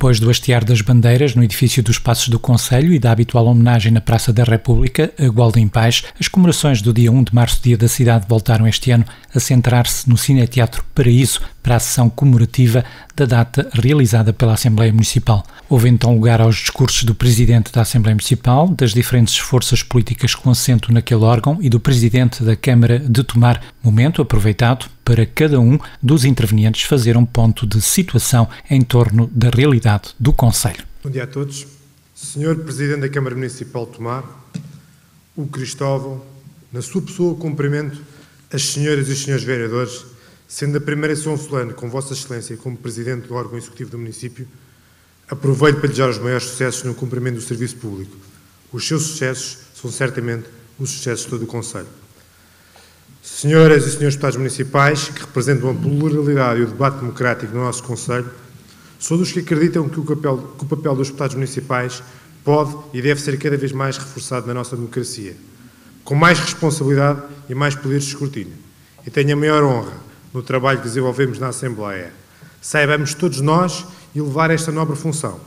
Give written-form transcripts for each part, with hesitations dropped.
Depois do hastear das bandeiras no edifício dos Passos do Concelho e da habitual homenagem na Praça da República, a Gualda em Paz, as comemorações do dia 1 de março, dia da cidade, voltaram este ano a centrar-se no Cineteatro Paraíso para a sessão comemorativa da data realizada pela Assembleia Municipal. Houve então lugar aos discursos do Presidente da Assembleia Municipal, das diferentes forças políticas com assento naquele órgão e do Presidente da Câmara de Tomar, momento aproveitado para cada um dos intervenientes fazer um ponto de situação em torno da realidade do Concelho. Bom dia a todos. Senhor Presidente da Câmara Municipal de Tomar, o Cristóvão, na sua pessoa, cumprimento as senhoras e os senhores vereadores, sendo a primeira sessão solene com Vossa Excelência como Presidente do órgão executivo do município, aproveito para desejar os maiores sucessos no cumprimento do serviço público. Os seus sucessos são certamente os sucessos de todo o Concelho. Senhoras e senhores deputados municipais, que representam a pluralidade e o debate democrático no nosso Concelho, sou dos que acreditam que o papel dos deputados municipais pode e deve ser cada vez mais reforçado na nossa democracia, com mais responsabilidade e mais poderes de escrutínio. E tenho a maior honra no trabalho que desenvolvemos na Assembleia. Saibamos todos nós elevar esta nobre função,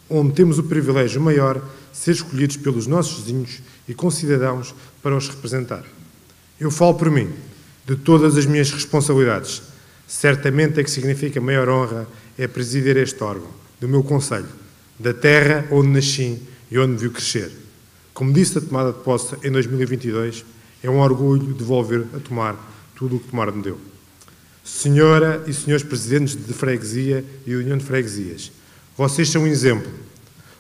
onde temos o privilégio maior de ser escolhidos pelos nossos vizinhos e concidadãos para os representar. Eu falo por mim, de todas as minhas responsabilidades. Certamente a que significa maior honra é presidir este órgão, do meu Concelho, da terra onde nasci e onde me viu crescer. Como disse a tomada de posse em 2022, é um orgulho devolver a Tomar tudo o que Tomar me deu. Senhora e senhores presidentes de freguesia e União de Freguesias, vocês são um exemplo.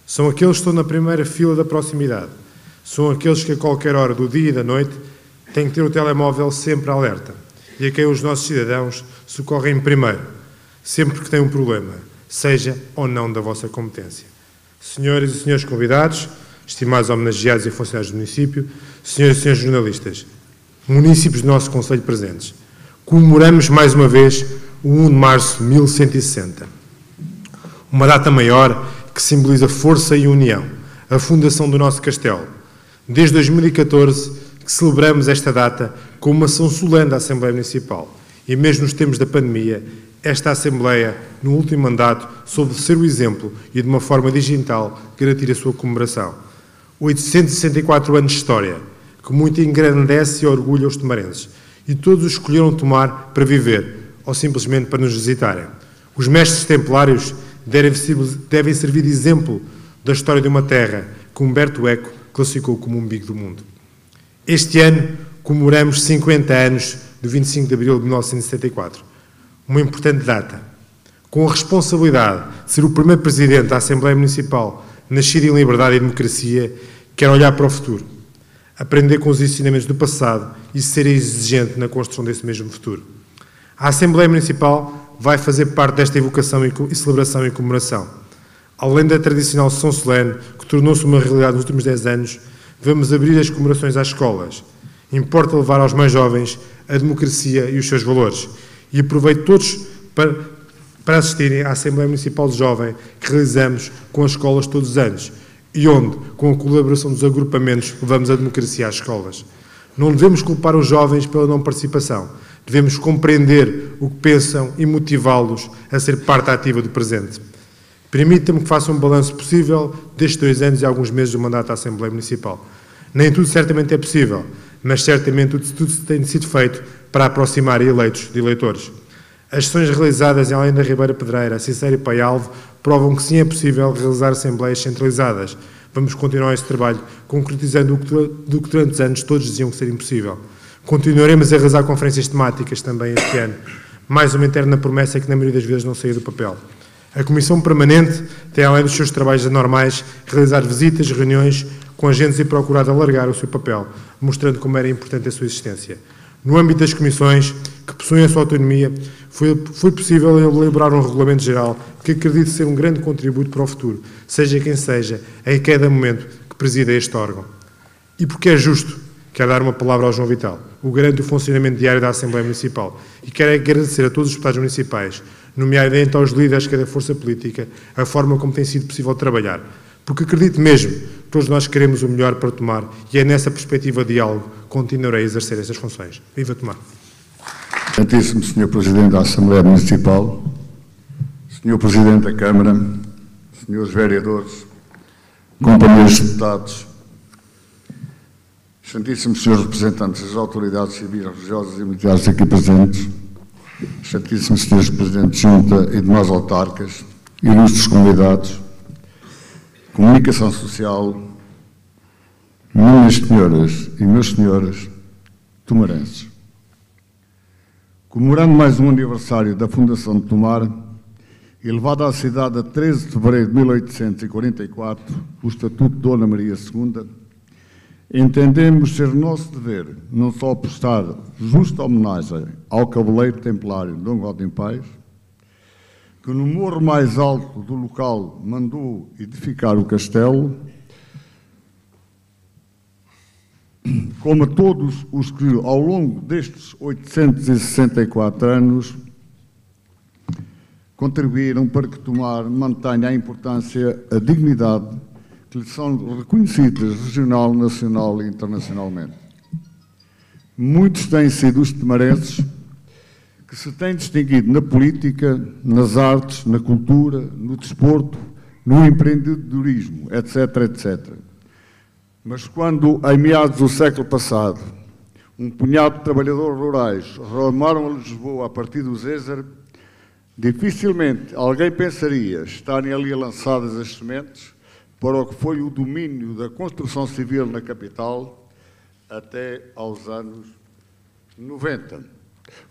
São aqueles que estão na primeira fila da proximidade. São aqueles que a qualquer hora do dia e da noite têm que ter o telemóvel sempre alerta e a quem os nossos cidadãos socorrem primeiro, sempre que têm um problema, seja ou não da vossa competência. Senhoras e senhores convidados, estimados homenageados e funcionários do município, senhoras e senhores jornalistas, municípios do nosso Concelho presentes, comemoramos mais uma vez o 1 de março de 1160. Uma data maior que simboliza força e união, a fundação do nosso castelo. Desde 2014 que celebramos esta data com uma ação solene da Assembleia Municipal e mesmo nos tempos da pandemia, esta Assembleia, no último mandato, soube ser o exemplo e de uma forma digital garantir a sua comemoração. 864 anos de história, que muito engrandece e orgulha os tomarenses, e todos os escolheram Tomar para viver, ou simplesmente para nos visitarem. Os mestres templários devem servir de exemplo da história de uma terra que Humberto Eco classificou como o umbigo do mundo. Este ano comemoramos 50 anos do 25 de abril de 1974, uma importante data, com a responsabilidade de ser o primeiro Presidente da Assembleia Municipal nascido em liberdade e democracia, quer olhar para o futuro, aprender com os ensinamentos do passado e ser exigente na construção desse mesmo futuro. A Assembleia Municipal vai fazer parte desta evocação e celebração e comemoração. Além da tradicional sessão solene, que tornou-se uma realidade nos últimos 10 anos, vamos abrir as comemorações às escolas. Importa levar aos mais jovens a democracia e os seus valores. E aproveito todos para assistirem à Assembleia Municipal de Jovem que realizamos com as escolas todos os anos e onde, com a colaboração dos agrupamentos, levamos a democracia às escolas. Não devemos culpar os jovens pela não participação. Devemos compreender o que pensam e motivá-los a ser parte ativa do presente. Permita-me que faça um balanço possível destes 2 anos e alguns meses do mandato da Assembleia Municipal. Nem tudo certamente é possível, mas certamente tudo tem sido feito para aproximar eleitos de eleitores. As sessões realizadas em além da Ribeira Pedreira, Sinceira e Pai Alvo provam que sim é possível realizar assembleias centralizadas. Vamos continuar esse trabalho, concretizando o que durante anos todos diziam que seria impossível. Continuaremos a realizar conferências temáticas também este ano, mais uma eterna promessa que na maioria das vezes não saiu do papel. A Comissão Permanente tem, além dos seus trabalhos anormais, realizado visitas, reuniões com agentes e procurado alargar o seu papel, mostrando como era importante a sua existência. No âmbito das comissões, que possuem a sua autonomia, foi possível elaborar um regulamento geral que acredito ser um grande contributo para o futuro, seja quem seja, em cada momento que presida este órgão. E porque é justo, quero dar uma palavra ao João Vital, o garante do funcionamento diário da Assembleia Municipal, e quero agradecer a todos os deputados municipais, nomeadamente aos líderes de cada força política, a forma como tem sido possível trabalhar. Porque acredito mesmo que todos nós queremos o melhor para Tomar e é nessa perspectiva de diálogo que continuarei a exercer essas funções. Viva Tomar! Excelentíssimo Sr. Presidente da Assembleia Municipal, Sr. Presidente da Câmara, senhores vereadores, companheiros deputados, excelentíssimos senhores representantes das autoridades civis, religiosas e militares aqui presentes, excelentíssimos senhores presidentes de junta e demais autarcas, ilustres convidados, comunicação social, minhas senhoras e meus senhores tomarenses. Comemorando mais um aniversário da Fundação de Tomar, elevado à cidade a 13 de fevereiro de 1844, o Estatuto de Dona Maria II, entendemos ser nosso dever não só prestar justa homenagem ao Cavaleiro Templário Dom Godem Pais, que no morro mais alto do local mandou edificar o castelo, como a todos os que, ao longo destes 864 anos, contribuíram para que Tomar mantenha a importância, a dignidade que lhe são reconhecidas regional, nacional e internacionalmente. Muitos têm sido os tomarenses que se têm distinguido na política, nas artes, na cultura, no desporto, no empreendedorismo, etc., etc. Mas quando, em meados do século passado, um punhado de trabalhadores rurais rumaram a Lisboa a partir do Zézer, dificilmente alguém pensaria estarem ali lançadas as sementes para o que foi o domínio da construção civil na capital até aos anos 90,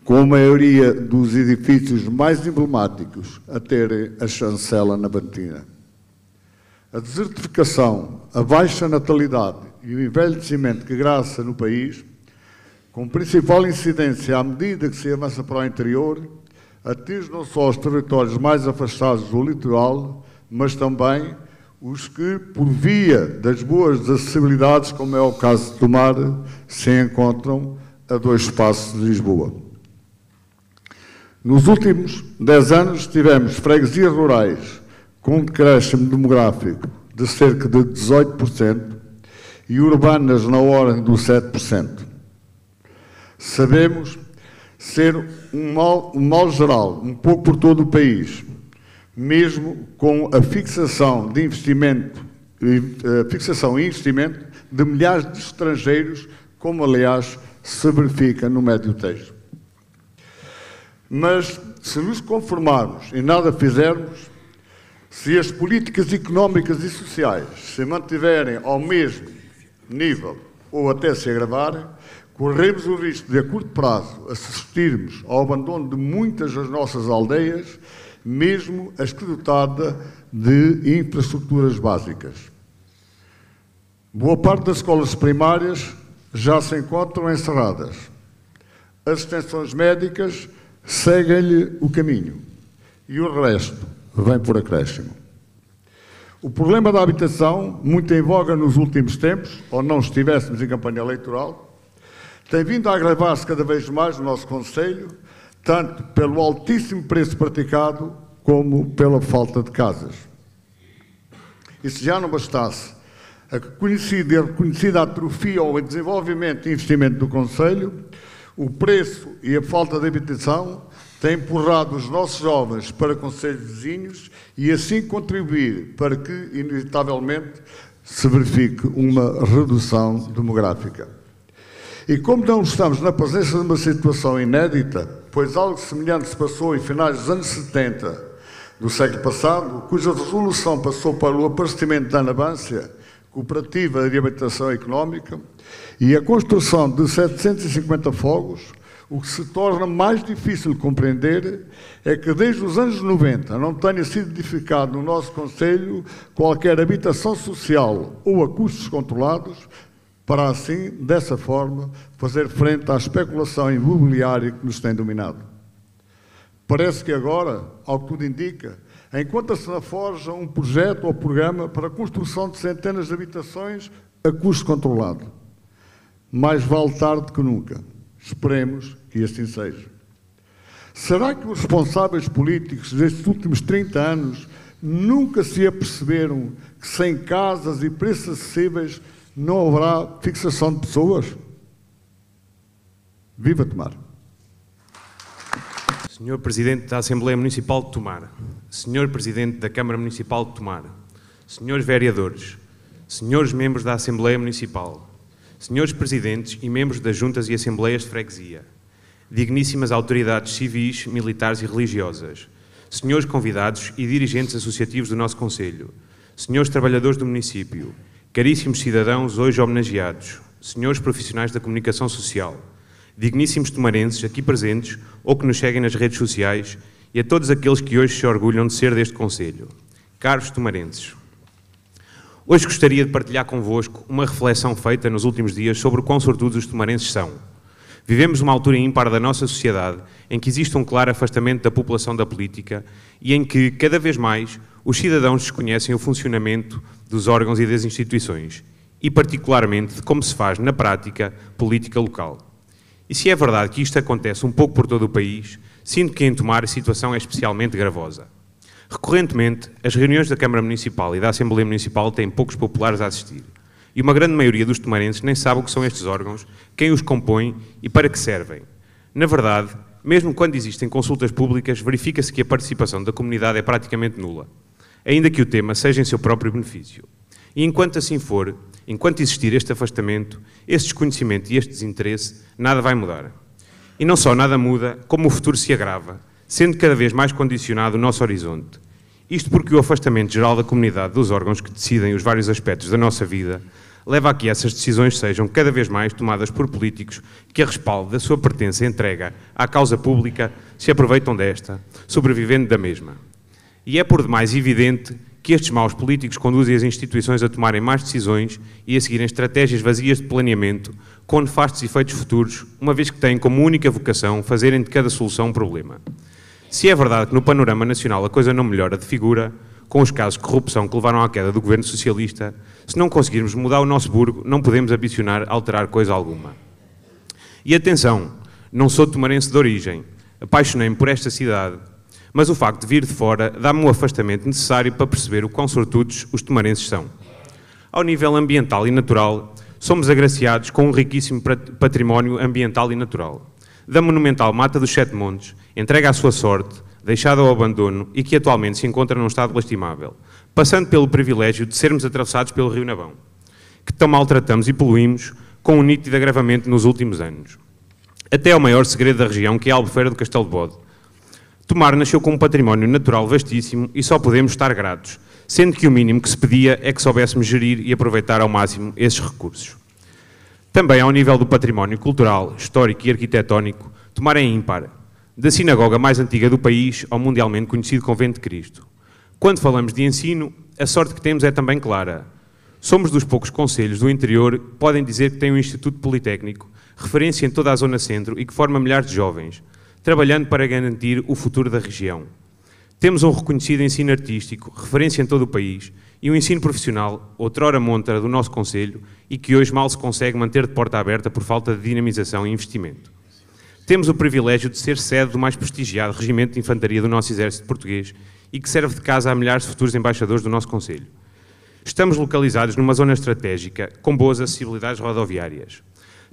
com a maioria dos edifícios mais emblemáticos a terem a chancela na batina. A desertificação, a baixa natalidade e o envelhecimento que graça no país, com principal incidência à medida que se avança para o interior, atinge não só os territórios mais afastados do litoral, mas também os que, por via das boas acessibilidades, como é o caso de Tomar, se encontram a 2 passos de Lisboa. Nos últimos 10 anos tivemos freguesias rurais com um decréscimo demográfico de cerca de 18% e urbanas na ordem dos 7%. Sabemos ser um mal geral, um pouco por todo o país, mesmo com a fixação e investimento de milhares de estrangeiros, como aliás se verifica no Médio Tejo. Mas se nos conformarmos e nada fizermos, se as políticas económicas e sociais se mantiverem ao mesmo nível ou até se agravarem, corremos o risco de, a curto prazo, assistirmos ao abandono de muitas das nossas aldeias, mesmo as que dotadas de infraestruturas básicas. Boa parte das escolas primárias já se encontram encerradas. As extensões médicas seguem-lhe o caminho e o resto vem por acréscimo. O problema da habitação, muito em voga nos últimos tempos, ou não estivéssemos em campanha eleitoral, tem vindo a agravar-se cada vez mais no nosso concelho, tanto pelo altíssimo preço praticado, como pela falta de casas. E se já não bastasse a conhecida e reconhecida atrofia ao desenvolvimento e investimento do concelho, o preço e a falta de habitação têm empurrado os nossos jovens para concelhos vizinhos e assim contribuir para que, inevitavelmente, se verifique uma redução demográfica. E como não estamos na presença de uma situação inédita, pois algo semelhante se passou em finais dos anos 70 do século passado, cuja resolução passou para o aparecimento da Anabância, Cooperativa de Habitação Económica, e a construção de 750 fogos, o que se torna mais difícil de compreender é que desde os anos 90 não tenha sido edificado no nosso concelho qualquer habitação social ou a custos controlados, para assim, dessa forma, fazer frente à especulação imobiliária que nos tem dominado. Parece que agora, ao que tudo indica, encontra-se na forja um projeto ou programa para a construção de centenas de habitações a custo controlado. Mais vale tarde que nunca. Esperemos que assim seja. Será que os responsáveis políticos destes últimos 30 anos nunca se aperceberam que sem casas e preços acessíveis não haverá fixação de pessoas? Viva Tomar! Senhor Presidente da Assembleia Municipal de Tomar, Senhor Presidente da Câmara Municipal de Tomar, Senhores Vereadores, Senhores Membros da Assembleia Municipal, Senhores Presidentes e Membros das Juntas e Assembleias de Freguesia, digníssimas autoridades civis, militares e religiosas, Senhores convidados e dirigentes associativos do nosso Conselho, Senhores trabalhadores do município, caríssimos cidadãos hoje homenageados, Senhores profissionais da comunicação social, digníssimos tomarenses aqui presentes ou que nos seguem nas redes sociais e a todos aqueles que hoje se orgulham de ser deste Conselho. Caros tomarenses, hoje gostaria de partilhar convosco uma reflexão feita nos últimos dias sobre o quão sortudos os tomarenses são. Vivemos uma altura ímpar da nossa sociedade em que existe um claro afastamento da população da política e em que, cada vez mais, os cidadãos desconhecem o funcionamento dos órgãos e das instituições e, particularmente, de como se faz, na prática, política local. E se é verdade que isto acontece um pouco por todo o país, sinto que em Tomar a situação é especialmente gravosa. Recorrentemente, as reuniões da Câmara Municipal e da Assembleia Municipal têm poucos populares a assistir. E uma grande maioria dos tomarenses nem sabe o que são estes órgãos, quem os compõe e para que servem. Na verdade, mesmo quando existem consultas públicas, verifica-se que a participação da comunidade é praticamente nula, ainda que o tema seja em seu próprio benefício. E enquanto assim for, enquanto existir este afastamento, este desconhecimento e este desinteresse, nada vai mudar. E não só nada muda, como o futuro se agrava, sendo cada vez mais condicionado o nosso horizonte. Isto porque o afastamento geral da comunidade dos órgãos que decidem os vários aspectos da nossa vida leva a que essas decisões sejam cada vez mais tomadas por políticos que, a respaldo da sua pertença e entrega à causa pública, se aproveitam desta, sobrevivendo da mesma. E é por demais evidente que estes maus políticos conduzem as instituições a tomarem más decisões e a seguirem estratégias vazias de planeamento, com nefastos efeitos futuros, uma vez que têm como única vocação fazerem de cada solução um problema. Se é verdade que no panorama nacional a coisa não melhora de figura, com os casos de corrupção que levaram à queda do governo socialista, se não conseguirmos mudar o nosso burgo, não podemos ambicionar alterar coisa alguma. E atenção, não sou tomarense de origem, apaixonei-me por esta cidade, mas o facto de vir de fora dá-me o afastamento necessário para perceber o quão sortudos os tomarenses são. Ao nível ambiental e natural, somos agraciados com um riquíssimo património ambiental e natural. Da monumental Mata dos Sete Montes, entregue à sua sorte, deixada ao abandono e que atualmente se encontra num estado lastimável, passando pelo privilégio de sermos atravessados pelo Rio Navão, que tão maltratamos e poluímos com um nítido agravamento nos últimos anos. Até ao maior segredo da região, que é a Albufeira do Castelo de Bode. Tomar nasceu com um património natural vastíssimo e só podemos estar gratos, sendo que o mínimo que se pedia é que soubéssemos gerir e aproveitar ao máximo esses recursos. Também ao nível do património cultural, histórico e arquitetónico, Tomar é ímpar, da sinagoga mais antiga do país ao mundialmente conhecido Convento de Cristo. Quando falamos de ensino, a sorte que temos é também clara. Somos dos poucos concelhos do interior que podem dizer que têm um Instituto Politécnico, referência em toda a zona centro e que forma milhares de jovens, trabalhando para garantir o futuro da região. Temos um reconhecido ensino artístico, referência em todo o país, e um ensino profissional, outrora montra do nosso Conselho, e que hoje mal se consegue manter de porta aberta por falta de dinamização e investimento. Temos o privilégio de ser sede do mais prestigiado regimento de infantaria do nosso exército português e que serve de casa a milhares de futuros embaixadores do nosso Conselho. Estamos localizados numa zona estratégica, com boas acessibilidades rodoviárias.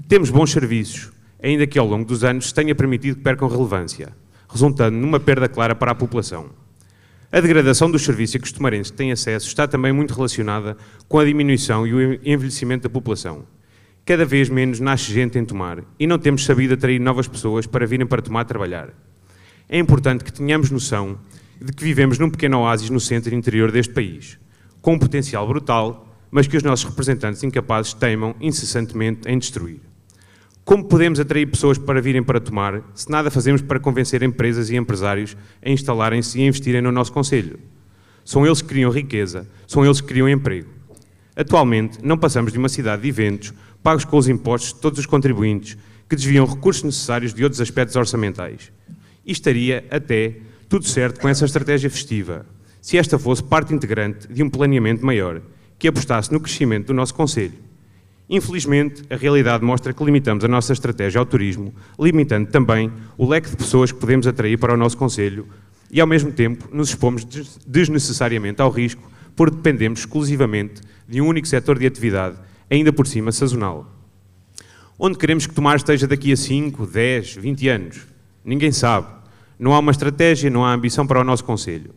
Temos bons serviços, ainda que ao longo dos anos se tenha permitido que percam relevância, resultando numa perda clara para a população. A degradação dos serviços a que os tomarenses têm acesso está também muito relacionada com a diminuição e o envelhecimento da população. Cada vez menos nasce gente em Tomar e não temos sabido atrair novas pessoas para virem para Tomar trabalhar. É importante que tenhamos noção de que vivemos num pequeno oásis no centro e interior deste país, com um potencial brutal, mas que os nossos representantes incapazes teimam incessantemente em destruir. Como podemos atrair pessoas para virem para Tomar, se nada fazemos para convencer empresas e empresários a instalarem-se e a investirem no nosso Conselho? São eles que criam riqueza, são eles que criam emprego. Atualmente, não passamos de uma cidade de eventos, pagos com os impostos de todos os contribuintes, que desviam recursos necessários de outros aspectos orçamentais. E estaria, até, tudo certo com essa estratégia festiva, se esta fosse parte integrante de um planeamento maior, que apostasse no crescimento do nosso Conselho. Infelizmente, a realidade mostra que limitamos a nossa estratégia ao turismo, limitando também o leque de pessoas que podemos atrair para o nosso Conselho e, ao mesmo tempo, nos expomos desnecessariamente ao risco por dependermos exclusivamente de um único setor de atividade, ainda por cima sazonal. Onde queremos que Tomar esteja daqui a 5, 10, 20 anos? Ninguém sabe. Não há uma estratégia, não há ambição para o nosso concelho.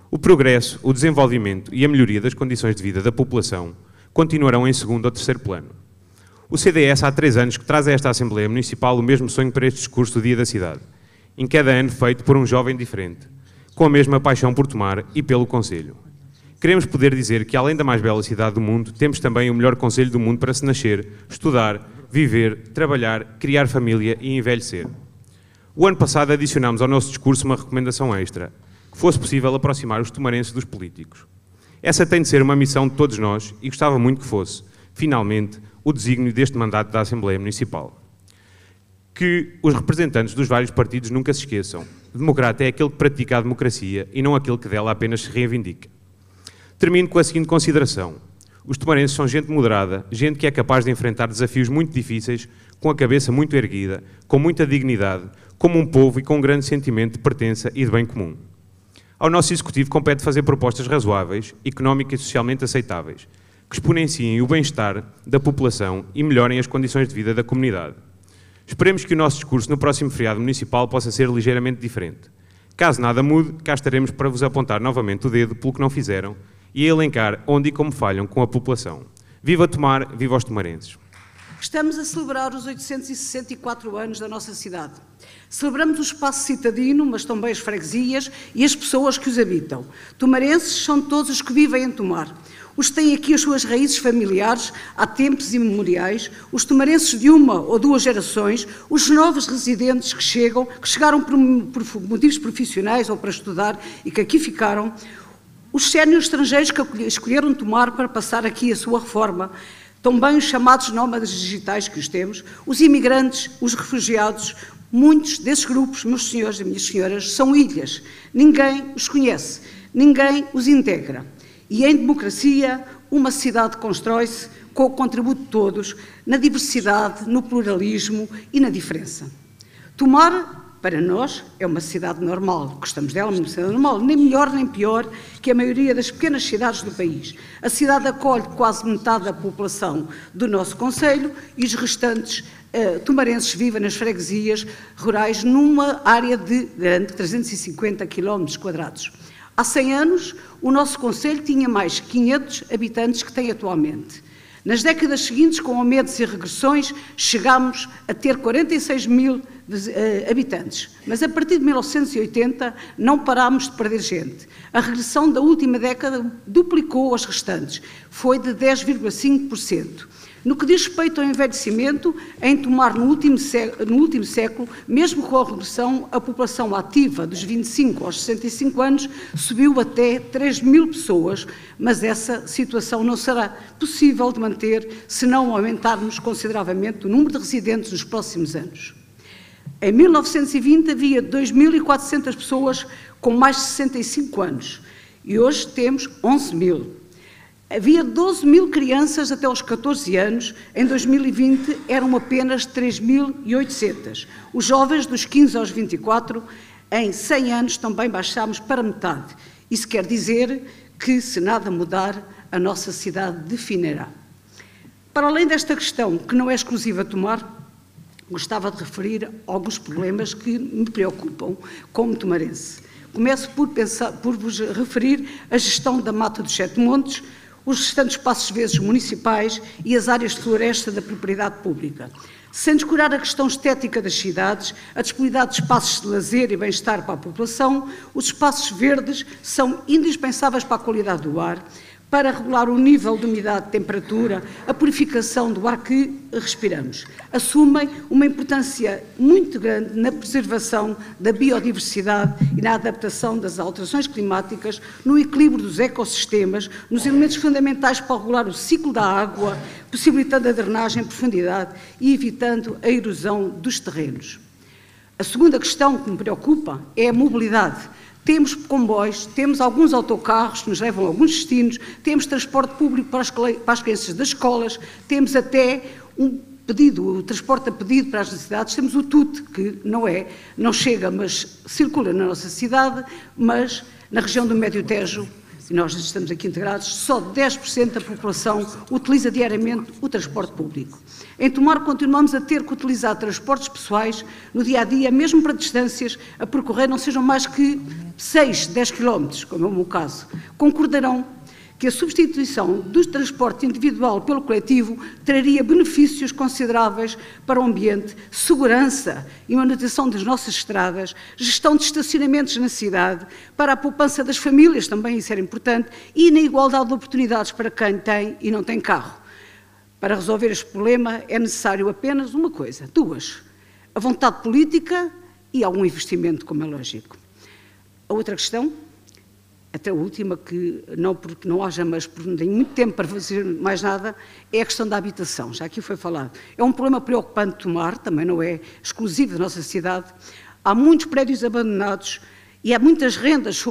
O progresso, o desenvolvimento e a melhoria das condições de vida da população continuarão em segundo ou terceiro plano. O CDS há 3 anos que traz a esta Assembleia Municipal o mesmo sonho para este discurso do Dia da Cidade, em cada ano feito por um jovem diferente, com a mesma paixão por Tomar e pelo concelho. Queremos poder dizer que, além da mais bela cidade do mundo, temos também o melhor concelho do mundo para se nascer, estudar, viver, trabalhar, criar família e envelhecer. O ano passado adicionámos ao nosso discurso uma recomendação extra, que fosse possível aproximar os tomarenses dos políticos. Essa tem de ser uma missão de todos nós e gostava muito que fosse, finalmente, o desígnio deste mandato da Assembleia Municipal. Que os representantes dos vários partidos nunca se esqueçam. Democrata é aquele que pratica a democracia e não aquele que dela apenas se reivindica. Termino com a seguinte consideração. Os tomarenses são gente moderada, gente que é capaz de enfrentar desafios muito difíceis, com a cabeça muito erguida, com muita dignidade, como um povo e com um grande sentimento de pertença e de bem comum. Ao nosso Executivo compete fazer propostas razoáveis, económicas e socialmente aceitáveis, que exponenciem o bem-estar da população e melhorem as condições de vida da comunidade. Esperemos que o nosso discurso no próximo feriado municipal possa ser ligeiramente diferente. Caso nada mude, cá estaremos para vos apontar novamente o dedo pelo que não fizeram e a elencar onde e como falham com a população. Viva Tomar, viva os tomarenses! Estamos a celebrar os 864 anos da nossa cidade. Celebramos o espaço citadino, mas também as freguesias e as pessoas que os habitam. Tomarenses são todos os que vivem em Tomar. Os que têm aqui as suas raízes familiares há tempos imemoriais, os tomarenses de uma ou 2 gerações, os novos residentes que chegaram por motivos profissionais ou para estudar e que aqui ficaram, os séniores estrangeiros que escolheram Tomar para passar aqui a sua reforma, também os chamados nómadas digitais que os temos, os imigrantes, os refugiados, muitos desses grupos, meus senhores e minhas senhoras, são ilhas. Ninguém os conhece, ninguém os integra. E em democracia, uma cidade constrói-se com o contributo de todos, na diversidade, no pluralismo e na diferença. Tomar, para nós, é uma cidade normal, gostamos dela, uma cidade normal, nem melhor nem pior que a maioria das pequenas cidades do país. A cidade acolhe quase metade da população do nosso concelho e os restantes tomarenses vivem nas freguesias rurais numa área de grande, 350 km². Há 100 anos, o nosso concelho tinha mais 500 habitantes que tem atualmente. Nas décadas seguintes, com aumentos e regressões, chegámos a ter 46 mil habitantes. Mas a partir de 1980 não parámos de perder gente. A regressão da última década duplicou as restantes, foi de 10,5%. No que diz respeito ao envelhecimento, em Tomar no último século, mesmo com a redução, a população ativa dos 25 aos 65 anos subiu até 3 mil pessoas, mas essa situação não será possível de manter se não aumentarmos consideravelmente o número de residentes nos próximos anos. Em 1920 havia 2.400 pessoas com mais de 65 anos e hoje temos 11 mil. Havia 12 mil crianças até aos 14 anos, em 2020 eram apenas 3.800. Os jovens dos 15 aos 24, em 100 anos também baixámos para metade. Isso quer dizer que, se nada mudar, a nossa cidade definirá. Para além desta questão, que não é exclusiva a Tomar, gostava de referir alguns problemas que me preocupam como tomarense. Começo por vos referir a gestão da Mata dos Sete Montes, os restantes espaços verdes municipais e as áreas de floresta da propriedade pública. Sem descurar a questão estética das cidades, a disponibilidade de espaços de lazer e bem-estar para a população, os espaços verdes são indispensáveis para a qualidade do ar, para regular o nível de umidade e temperatura, a purificação do ar que respiramos. Assumem uma importância muito grande na preservação da biodiversidade e na adaptação das alterações climáticas, no equilíbrio dos ecossistemas, nos elementos fundamentais para regular o ciclo da água, possibilitando a drenagem em profundidade e evitando a erosão dos terrenos. A segunda questão que me preocupa é a mobilidade. Temos comboios, temos alguns autocarros que nos levam a alguns destinos, temos transporte público para as crianças das escolas, temos até o transporte a pedido para as necessidades, temos o TUT, que não chega, mas circula na nossa cidade, mas na região do Médio Tejo e nós estamos aqui integrados, só 10% da população utiliza diariamente o transporte público. Em Tomar continuamos a ter que utilizar transportes pessoais no dia-a-dia, mesmo para distâncias a percorrer não sejam mais que 6, 10 km, como é o meu caso. Concordarão que a substituição do transporte individual pelo coletivo traria benefícios consideráveis para o ambiente, segurança e manutenção das nossas estradas, gestão de estacionamentos na cidade, para a poupança das famílias, também isso era importante, e na igualdade de oportunidades para quem tem e não tem carro. Para resolver este problema é necessário apenas uma coisa, duas: a vontade política e algum investimento, como é lógico. A outra questão, até a última, que não porque não haja, mas porque não tenho muito tempo para fazer mais nada, é a questão da habitação, já aqui foi falado. É um problema preocupante de Tomar, também não é exclusivo da nossa cidade. Há muitos prédios abandonados e há muitas rendas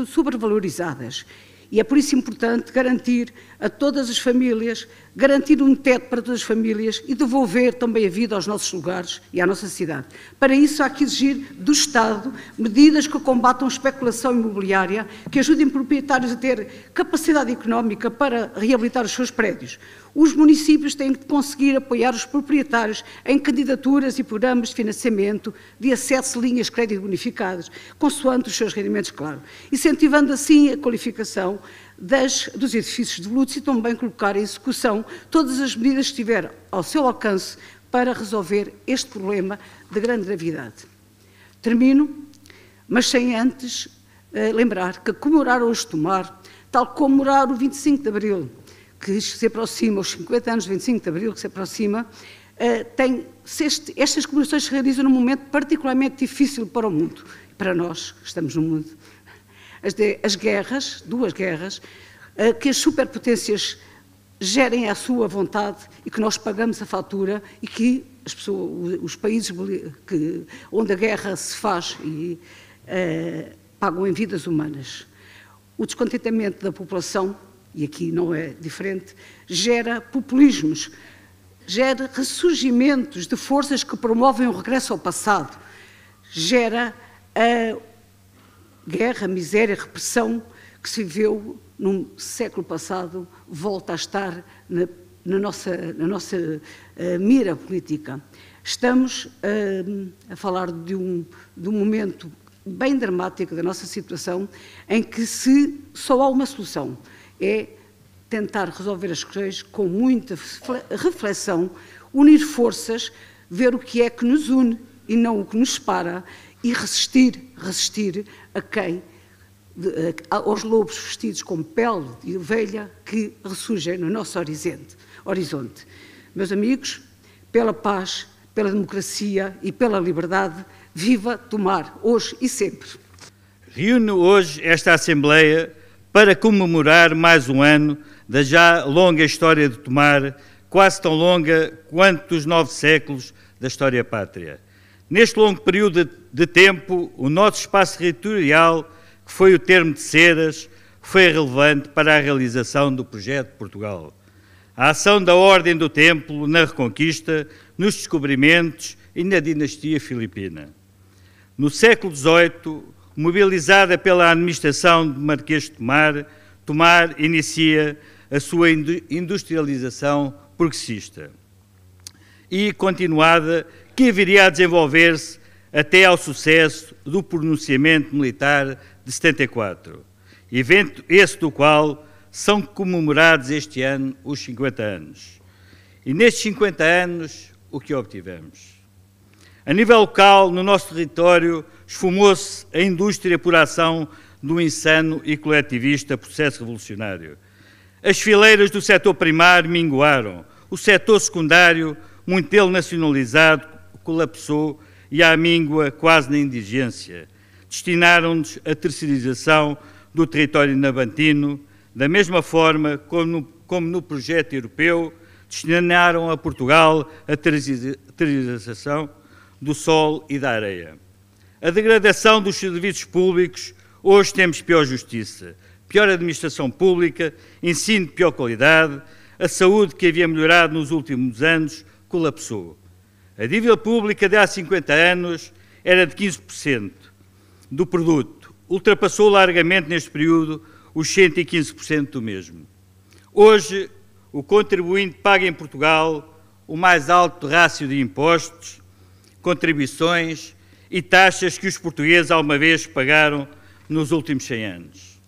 sobrevalorizadas. E é por isso importante garantir a todas as famílias, garantir um teto para todas as famílias e devolver também a vida aos nossos lugares e à nossa cidade. Para isso há que exigir do Estado medidas que combatam a especulação imobiliária, que ajudem proprietários a ter capacidade económica para reabilitar os seus prédios. Os municípios têm que conseguir apoiar os proprietários em candidaturas e programas de financiamento, de acesso a linhas de crédito bonificadas, consoante os seus rendimentos, claro, incentivando assim a qualificação dos edifícios devolutos e também colocar em execução todas as medidas que estiver ao seu alcance para resolver este problema de grande gravidade. Termino, mas sem antes lembrar que comemorar hoje Tomar, tal como comemorar o 25 de Abril, que se aproxima, os 50 anos de 25 de Abril que se aproxima, estas comemorações se realizam num momento particularmente difícil para o mundo, para nós que estamos no mundo. As guerras, duas guerras, que as superpotências gerem à sua vontade e que nós pagamos a fatura e que os países onde a guerra se faz pagam em vidas humanas. O descontentamento da população, e aqui não é diferente, gera populismos, gera ressurgimentos de forças que promovem o regresso ao passado, gera a guerra, miséria, repressão que se viveu no século passado, volta a estar na nossa mira política. Estamos a falar de um momento bem dramático da nossa situação, em que só há uma solução, é tentar resolver as questões com muita reflexão, unir forças, ver o que é que nos une e não o que nos separa, e resistir aos lobos vestidos com pele de ovelha que ressurgem no nosso horizonte. Meus amigos, pela paz, pela democracia e pela liberdade, viva Tomar, hoje e sempre. Reúne hoje esta Assembleia para comemorar mais um ano da já longa história de Tomar, quase tão longa quanto os 9 séculos da história pátria. Neste longo período de tempo, o nosso espaço territorial, que foi o termo de Ceras, foi relevante para a realização do projeto de Portugal. A ação da Ordem do Templo na Reconquista, nos descobrimentos e na dinastia filipina. No século XVIII, mobilizada pela administração de Marquês de Tomar, Tomar inicia a sua industrialização progressista e continuada, que viria a desenvolver-se até ao sucesso do pronunciamento militar de 74, evento esse do qual são comemorados este ano os 50 anos. E nestes 50 anos, o que obtivemos? A nível local, no nosso território, esfumou-se a indústria por ação do insano e coletivista processo revolucionário. As fileiras do setor primário minguaram, o setor secundário, muito dele nacionalizado, colapsou e à míngua quase na indigência. Destinaram-nos a terceirização do território navantino, da mesma forma como no projeto europeu destinaram a Portugal a terceirização do sol e da areia. A degradação dos serviços públicos, hoje temos pior justiça, pior administração pública, ensino de pior qualidade, a saúde que havia melhorado nos últimos anos colapsou. A dívida pública de há 50 anos era de 15% do produto, ultrapassou largamente neste período os 115% do mesmo. Hoje, o contribuinte paga em Portugal o mais alto rácio de impostos, contribuições e taxas que os portugueses alguma vez pagaram nos últimos 100 anos.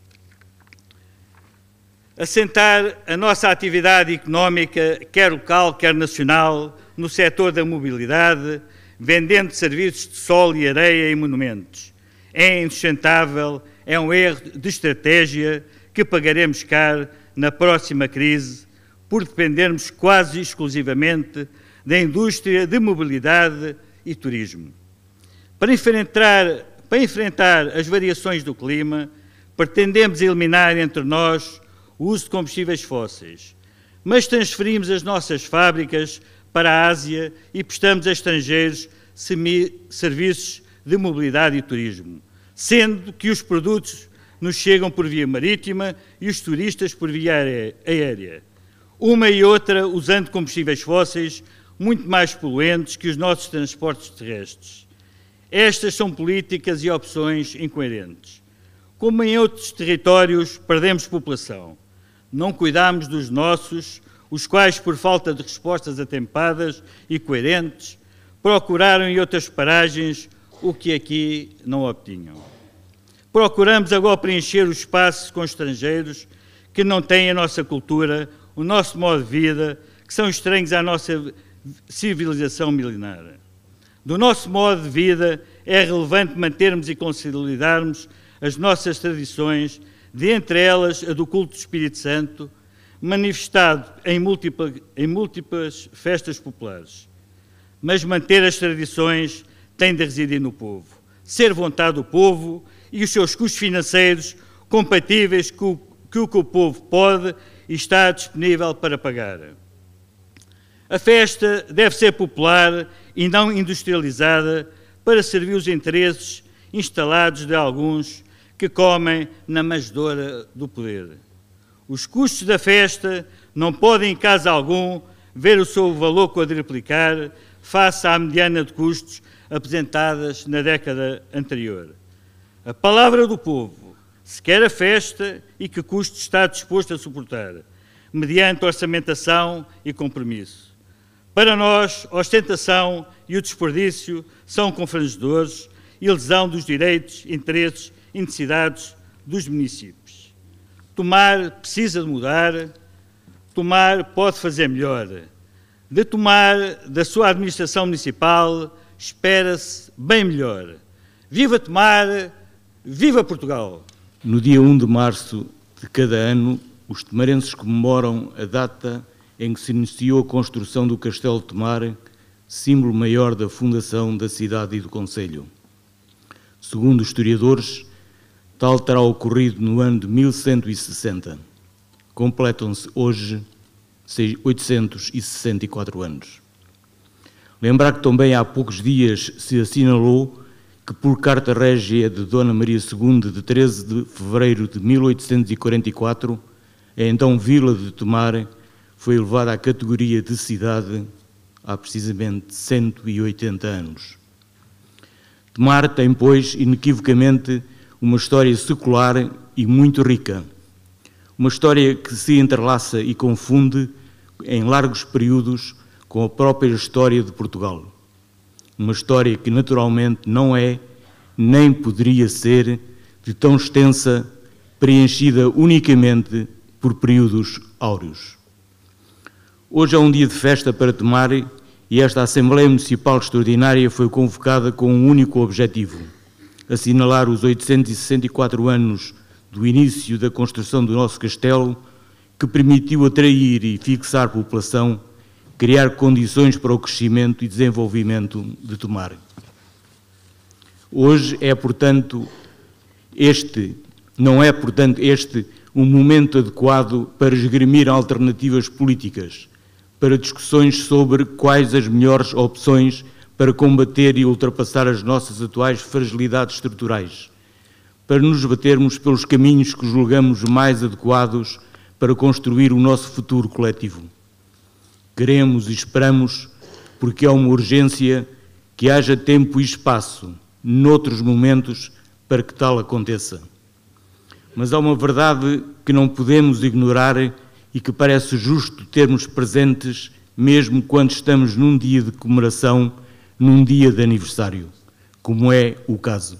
Assentar a nossa atividade económica, quer local, quer nacional, no setor da mobilidade, vendendo serviços de sol e areia e monumentos, é insustentável, é um erro de estratégia que pagaremos caro na próxima crise por dependermos quase exclusivamente da indústria de mobilidade e turismo. Para enfrentar as variações do clima, pretendemos eliminar entre nós o uso de combustíveis fósseis, mas transferimos as nossas fábricas para a Ásia e prestamos a estrangeiros serviços de mobilidade e turismo, sendo que os produtos nos chegam por via marítima e os turistas por via aérea. Uma e outra usando combustíveis fósseis muito mais poluentes que os nossos transportes terrestres. Estas são políticas e opções incoerentes. Como em outros territórios, perdemos população. Não cuidamos dos nossos, os quais, por falta de respostas atempadas e coerentes, procuraram em outras paragens o que aqui não obtinham. Procuramos agora preencher o espaço com estrangeiros que não têm a nossa cultura, o nosso modo de vida, que são estranhos à nossa civilização milenar. Do nosso modo de vida é relevante mantermos e consolidarmos as nossas tradições, de entre elas a do culto do Espírito Santo, manifestado em múltiplas festas populares. Mas manter as tradições tem de residir no povo, ser vontade do povo e os seus custos financeiros compatíveis com o que o povo pode e está disponível para pagar. A festa deve ser popular e não industrializada para servir os interesses instalados de alguns que comem na manjedoura do poder. Os custos da festa não podem, em caso algum, ver o seu valor quadruplicar face à mediana de custos apresentadas na década anterior. A palavra do povo, se quer a festa e que custos está disposto a suportar, mediante orçamentação e compromisso. Para nós, a ostentação e o desperdício são confrangedores e lesão dos direitos, interesses e necessidades dos municípios. Tomar precisa de mudar, Tomar pode fazer melhor. De Tomar, da sua administração municipal, espera-se bem melhor. Viva Tomar, viva Portugal! No dia 1 de março de cada ano, os tomarenses comemoram a data em que se iniciou a construção do Castelo de Tomar, símbolo maior da fundação da cidade e do concelho. Segundo os historiadores, tal terá ocorrido no ano de 1160. Completam-se hoje 864 anos. Lembrar que também há poucos dias se assinalou que, por carta régia de Dona Maria II, de 13 de fevereiro de 1844, a então Vila de Tomar foi elevada à categoria de cidade há precisamente 180 anos. Tomar tem, pois, inequivocamente, uma história secular e muito rica. Uma história que se entrelaça e confunde em largos períodos com a própria história de Portugal. Uma história que naturalmente não é, nem poderia ser, de tão extensa, preenchida unicamente por períodos áureos. Hoje é um dia de festa para Tomar e esta Assembleia Municipal Extraordinária foi convocada com um único objetivo: assinalar os 864 anos do início da construção do nosso castelo, que permitiu atrair e fixar população, criar condições para o crescimento e desenvolvimento de Tomar. Hoje é, portanto, este um momento adequado para esgrimir alternativas políticas, para discussões sobre quais as melhores opções para combater e ultrapassar as nossas atuais fragilidades estruturais, para nos batermos pelos caminhos que julgamos mais adequados para construir o nosso futuro coletivo. Queremos e esperamos, porque é uma urgência, que haja tempo e espaço, noutros momentos, para que tal aconteça. Mas há uma verdade que não podemos ignorar e que parece justo termos presentes mesmo quando estamos num dia de comemoração, num dia de aniversário, como é o caso.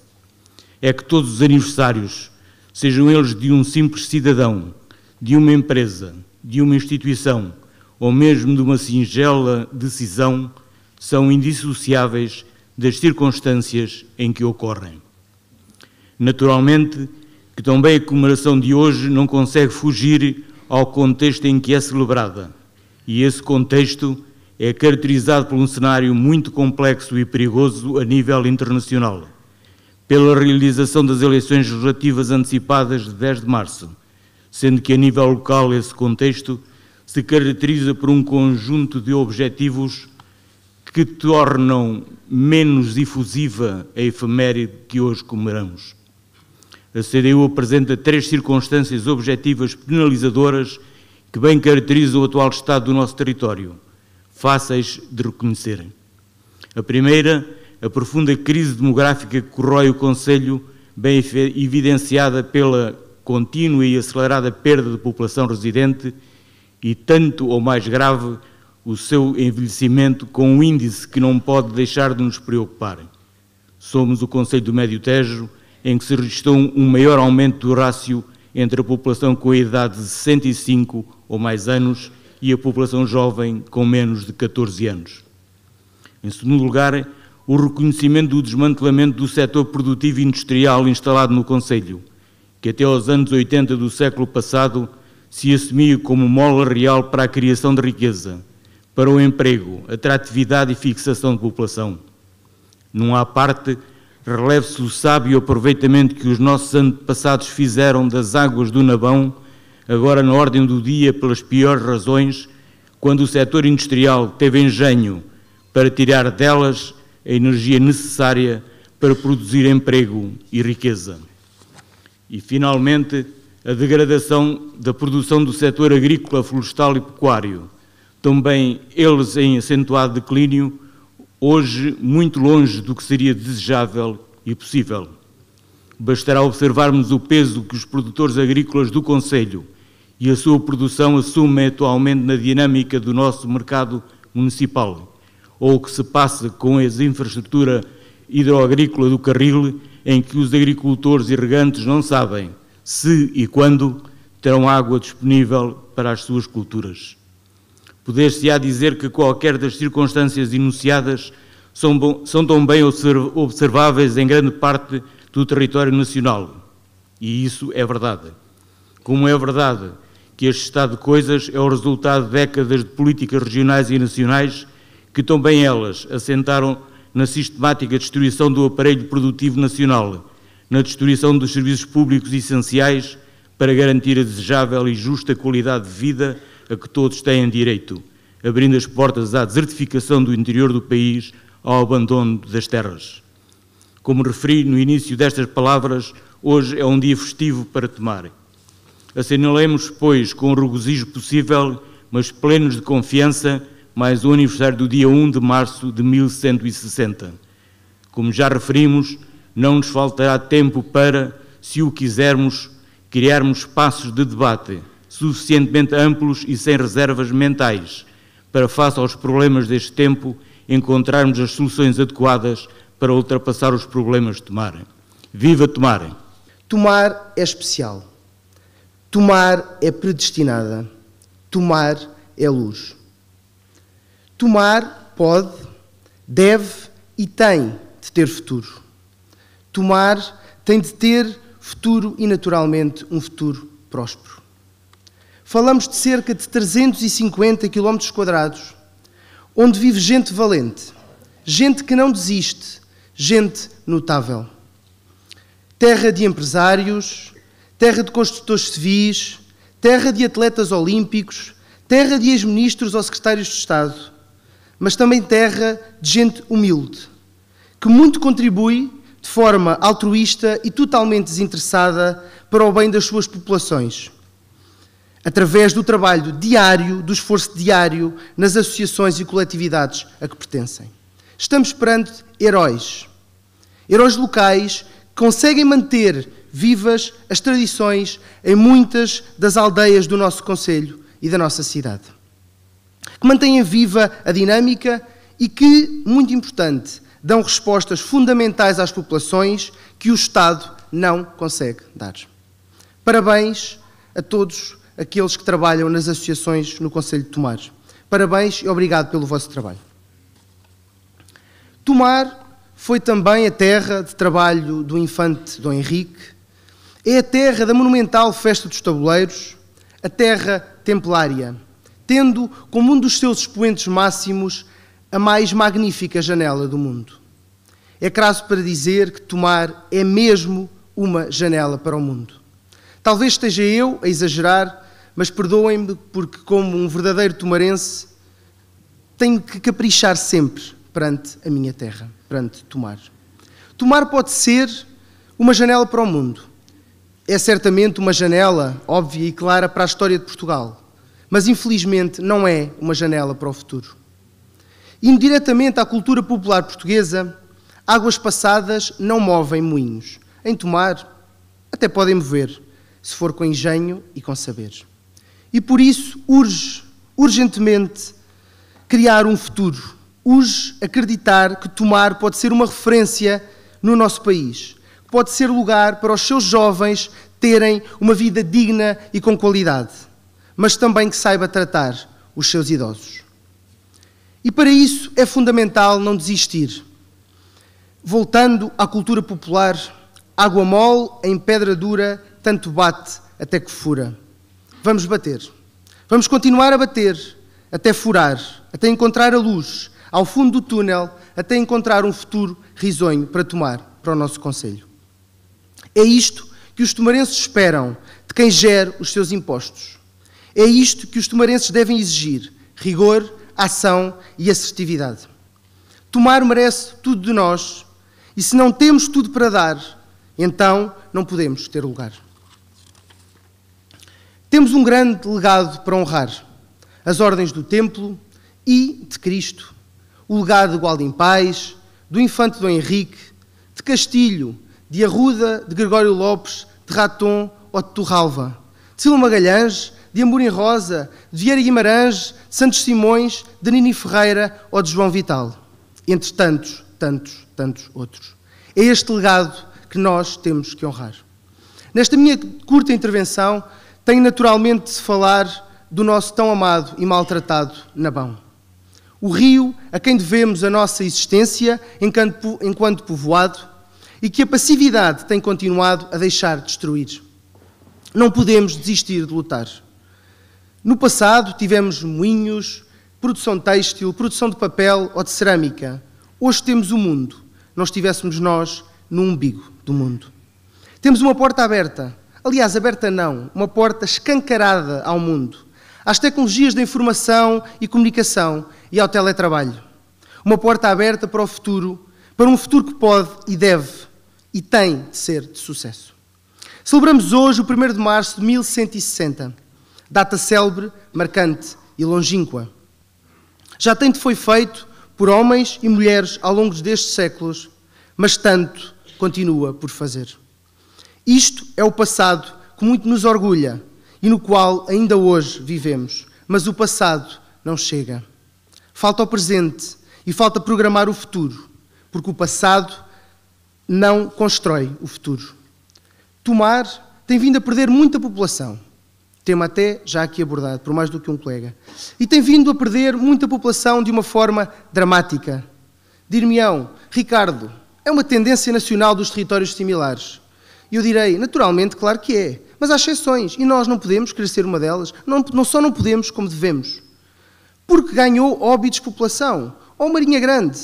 É que todos os aniversários, sejam eles de um simples cidadão, de uma empresa, de uma instituição ou mesmo de uma singela decisão, são indissociáveis das circunstâncias em que ocorrem. Naturalmente, que também a comemoração de hoje não consegue fugir ao contexto em que é celebrada, e esse contexto é caracterizado por um cenário muito complexo e perigoso a nível internacional, pela realização das eleições legislativas antecipadas de 10 de março, sendo que a nível local esse contexto se caracteriza por um conjunto de objetivos que tornam menos efusiva a efeméride que hoje comemoramos. A CDU apresenta 3 circunstâncias objetivas penalizadoras que bem caracterizam o atual estado do nosso território, fáceis de reconhecer. A primeira, a profunda crise demográfica que corrói o Concelho, bem evidenciada pela contínua e acelerada perda de população residente e, tanto ou mais grave, o seu envelhecimento com um índice que não pode deixar de nos preocupar. Somos o Concelho do Médio Tejo, em que se registrou um maior aumento do rácio entre a população com a idade de 65 ou mais anos e a população jovem com menos de 14 anos. Em segundo lugar, o reconhecimento do desmantelamento do setor produtivo e industrial instalado no Concelho, que até aos anos 80 do século passado se assumia como mola real para a criação de riqueza, para o emprego, atratividade e fixação de população. Não há parte, releve-se o sábio aproveitamento que os nossos antepassados fizeram das águas do Nabão, agora na ordem do dia pelas piores razões, quando o setor industrial teve engenho para tirar delas a energia necessária para produzir emprego e riqueza. E, finalmente, a degradação da produção do setor agrícola, florestal e pecuário, também eles em acentuado declínio, hoje muito longe do que seria desejável e possível. Bastará observarmos o peso que os produtores agrícolas do Concelho e a sua produção assumem atualmente na dinâmica do nosso mercado municipal, ou o que se passa com a infraestrutura hidroagrícola do Carril, em que os agricultores e regantes não sabem se e quando terão água disponível para as suas culturas. Poder-se-á dizer que qualquer das circunstâncias enunciadas são também observáveis em grande parte do território nacional. E isso é verdade. Como é verdade que este estado de coisas é o resultado de décadas de políticas regionais e nacionais que também elas assentaram na sistemática destruição do aparelho produtivo nacional, na destruição dos serviços públicos essenciais para garantir a desejável e justa qualidade de vida a que todos têm direito, abrindo as portas à desertificação do interior do país, ao abandono das terras. Como referi no início destas palavras, hoje é um dia festivo para Tomar. Assinalemos, pois, com o regozijo possível, mas plenos de confiança, mais o aniversário do dia 1 de março de 1160. Como já referimos, não nos faltará tempo para, se o quisermos, criarmos espaços de debate suficientemente amplos e sem reservas mentais, para, face aos problemas deste tempo, encontrarmos as soluções adequadas para ultrapassar os problemas de Tomar. Viva Tomar! Tomar é especial. Tomar é predestinada. Tomar é luz. Tomar pode, deve e tem de ter futuro. Tomar tem de ter futuro e, naturalmente, um futuro próspero. Falamos de cerca de 350 km², onde vive gente valente, gente que não desiste, gente notável. Terra de empresários, terra de construtores civis, terra de atletas olímpicos, terra de ex-ministros ou secretários de Estado, mas também terra de gente humilde, que muito contribui de forma altruísta e totalmente desinteressada para o bem das suas populações, através do trabalho diário, do esforço diário nas associações e coletividades a que pertencem. Estamos perante heróis. Heróis locais que conseguem manter vivas as tradições em muitas das aldeias do nosso concelho e da nossa cidade. Que mantêm viva a dinâmica e que, muito importante, dão respostas fundamentais às populações que o Estado não consegue dar. Parabéns a todos aqueles que trabalham nas associações no Concelho de Tomar. Parabéns e obrigado pelo vosso trabalho. Tomar foi também a terra de trabalho do infante Dom Henrique, é a terra da monumental Festa dos Tabuleiros, a terra templária, tendo como um dos seus expoentes máximos a mais magnífica janela do mundo. É crasso para dizer que Tomar é mesmo uma janela para o mundo. Talvez esteja eu a exagerar, mas perdoem-me porque, como um verdadeiro tomarense, tenho que caprichar sempre perante a minha terra, perante Tomar. Tomar pode ser uma janela para o mundo. É certamente uma janela óbvia e clara para a história de Portugal, mas infelizmente não é uma janela para o futuro. Indo diretamente à cultura popular portuguesa, águas passadas não movem moinhos. Em Tomar, até podem mover, se for com engenho e com saber. E por isso urge, urgentemente, criar um futuro. Urge acreditar que Tomar pode ser uma referência no nosso país, que pode ser lugar para os seus jovens terem uma vida digna e com qualidade, mas também que saiba tratar os seus idosos. E para isso é fundamental não desistir. Voltando à cultura popular, água mole em pedra dura, tanto bate até que fura. Vamos bater. Vamos continuar a bater, até furar, até encontrar a luz, ao fundo do túnel, até encontrar um futuro risonho para Tomar, para o nosso concelho. É isto que os tomarenses esperam de quem gere os seus impostos. É isto que os tomarenses devem exigir: rigor, ação e assertividade. Tomar merece tudo de nós, e se não temos tudo para dar, então não podemos ter lugar. Temos um grande legado para honrar: as ordens do Templo e de Cristo, o legado de Gualdim Pais, do infante Dom Henrique, de Castilho, de Arruda, de Gregório Lopes, de Raton ou de Torralva, de Silva Magalhães, de Amorim Rosa, de Vieira Guimarães, de Santos Simões, de Nini Ferreira ou de João Vital, entre tantos, tantos, tantos outros. É este legado que nós temos que honrar. Nesta minha curta intervenção, tenho naturalmente de se falar do nosso tão amado e maltratado Nabão. O rio a quem devemos a nossa existência enquanto povoado e que a passividade tem continuado a deixar destruir. Não podemos desistir de lutar. No passado tivemos moinhos, produção têxtil, produção de papel ou de cerâmica. Hoje temos o mundo. Não estivéssemos nós no umbigo do mundo. Temos uma porta aberta. Aliás, aberta não, uma porta escancarada ao mundo, às tecnologias da informação e comunicação e ao teletrabalho. Uma porta aberta para o futuro, para um futuro que pode e deve e tem de ser de sucesso. Celebramos hoje o 1º de março de 1160, data célebre, marcante e longínqua. Já tanto foi feito por homens e mulheres ao longo destes séculos, mas tanto continua por fazer. Isto é o passado que muito nos orgulha e no qual ainda hoje vivemos, mas o passado não chega. Falta o presente e falta programar o futuro, porque o passado não constrói o futuro. Tomar tem vindo a perder muita população, tema até já aqui abordado por mais do que um colega, e tem vindo a perder muita população de uma forma dramática. Dir-me-ão, Ricardo, é uma tendência nacional dos territórios similares. E eu direi, naturalmente, claro que é, mas há exceções, e nós não podemos querer ser uma delas, não só não podemos, como devemos. Porque ganhou óbitos de população, ou Marinha Grande,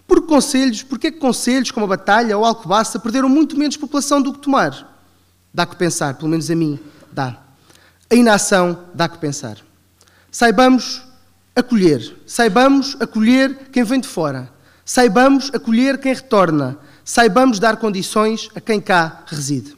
porque é que concelhos como a Batalha ou Alcobaça perderam muito menos população do que Tomar? Dá que pensar, pelo menos a mim, dá. A inação dá que pensar. Saibamos acolher quem vem de fora, saibamos acolher quem retorna, saibamos dar condições a quem cá reside.